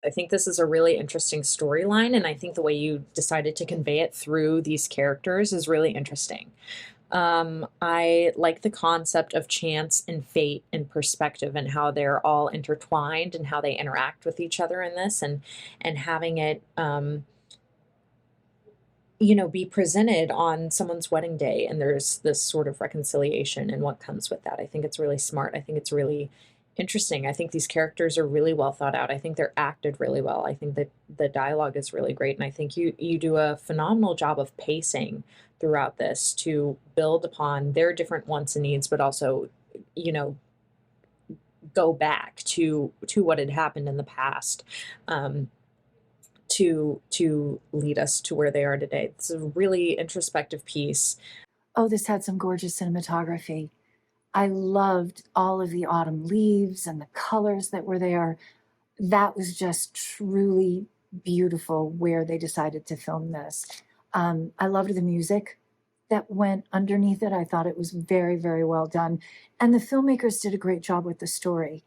I think this is a really interesting storyline, and I think the way you decided to convey it through these characters is really interesting. I like the concept of chance and fate and perspective and how they're all intertwined and how they interact with each other in this, and having it be presented on someone's wedding day, and there's this sort of reconciliation and what comes with that. I think it's really smart. I think it's really interesting. I think these characters are really well thought out. I think they're acted really well. I think that the dialogue is really great, and I think you do a phenomenal job of pacing throughout this to build upon their different wants and needs, but also, you know, go back to what had happened in the past. To lead us to where they are today. It's a really introspective piece. Oh, this had some gorgeous cinematography. I loved all of the autumn leaves and the colors that were there. That was just truly beautiful where they decided to film this. I loved the music that went underneath it. I thought it was very, very well done. And the filmmakers did a great job with the story.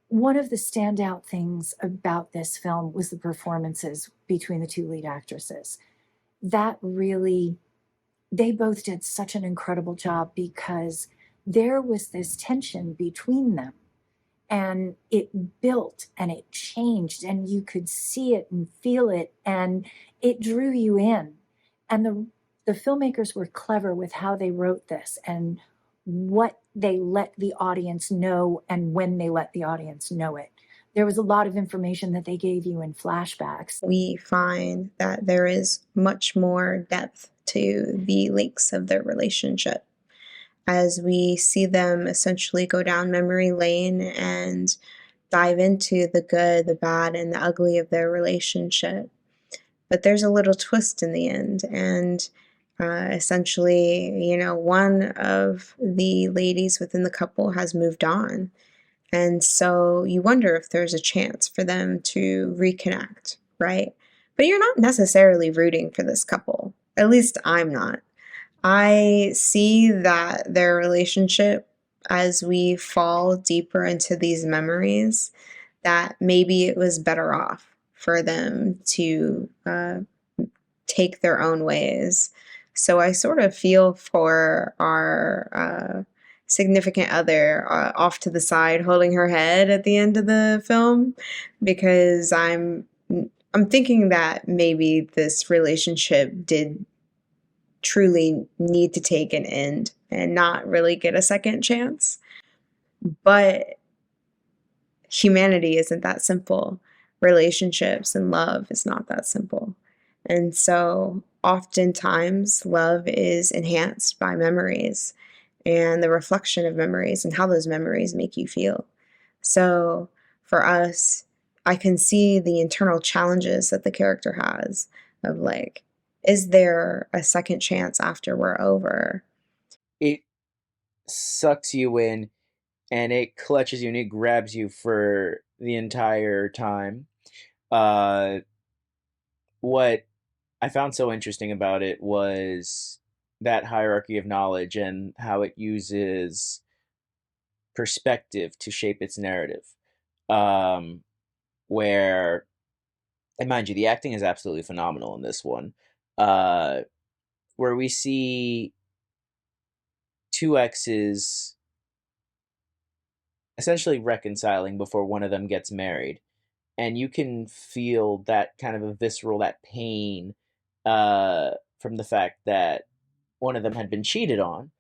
One of the standout things about this film was the performances between the two lead actresses. That really, they both did such an incredible job because there was this tension between them, and it built and it changed, and you could see it and feel it, and it drew you in. And the filmmakers were clever with how they wrote this and what they let the audience know and when they let the audience know it. There was a lot of information that they gave you in flashbacks. We find that there is much more depth to the links of their relationship as we see them essentially go down memory lane and dive into the good, the bad, and the ugly of their relationship. But there's a little twist in the end, and essentially, one of the ladies within the couple has moved on. And so you wonder if there's a chance for them to reconnect, right? But you're not necessarily rooting for this couple. At least I'm not. I see that their relationship, as we fall deeper into these memories, that maybe it was better off for them to take their own ways. So I sort of feel for our significant other off to the side holding her head at the end of the film, because I'm thinking that maybe this relationship did truly need to take an end and not really get a second chance. But humanity isn't that simple. Relationships and love is not that simple. And so oftentimes love is enhanced by memories and the reflection of memories and how those memories make you feel. So for us, I can see the internal challenges that the character has of like, is there a second chance after we're over? It sucks you in and it clutches you and it grabs you for the entire time. Uh, what I found so interesting about it was that hierarchy of knowledge and how it uses perspective to shape its narrative. Um, where, and mind you, the acting is absolutely phenomenal in this one. Uh, where we see two exes essentially reconciling before one of them gets married, and you can feel that kind of a visceral, that pain from the fact that one of them had been cheated on,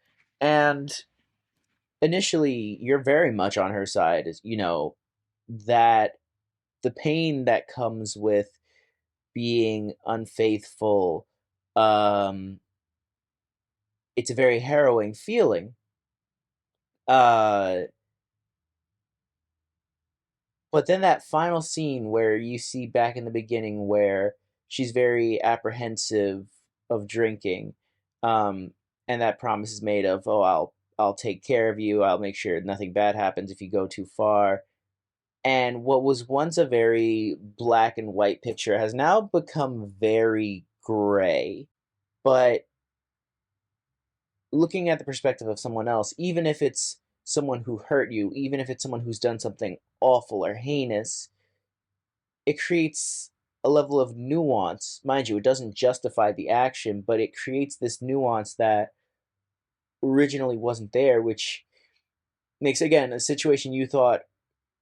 and initially you're very much on her side, as that the pain that comes with being unfaithful, um it's a very harrowing feeling. uh But then that final scene where you see back in the beginning where she's very apprehensive of drinking, um, and that promise is made of, oh, I'll take care of you. I'll make sure nothing bad happens if you go too far. And what was once a very black and white picture has now become very gray. But looking at the perspective of someone else, even if it's someone who hurt you, even if it's someone who's done something awful or heinous, it creates a level of nuance. Mind you, it doesn't justify the action, but it creates this nuance that originally wasn't there, which makes, again, a situation you thought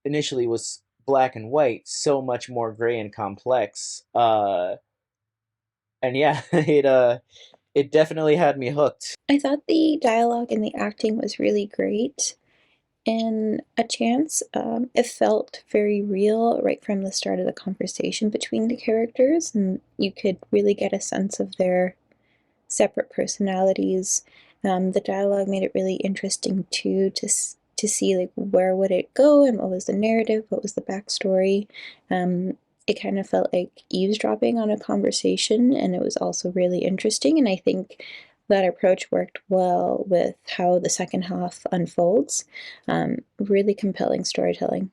initially was black and white so much more gray and complex. And yeah, it definitely had me hooked. I thought the dialogue and the acting was really great. In A Chance, it felt very real right from the start of the conversation between the characters, and you could really get a sense of their separate personalities. The dialogue made it really interesting too to see like where would it go and what was the narrative, what was the backstory. It kind of felt like eavesdropping on a conversation, and it was also really interesting. And I think that approach worked well with how the second half unfolds. Really compelling storytelling.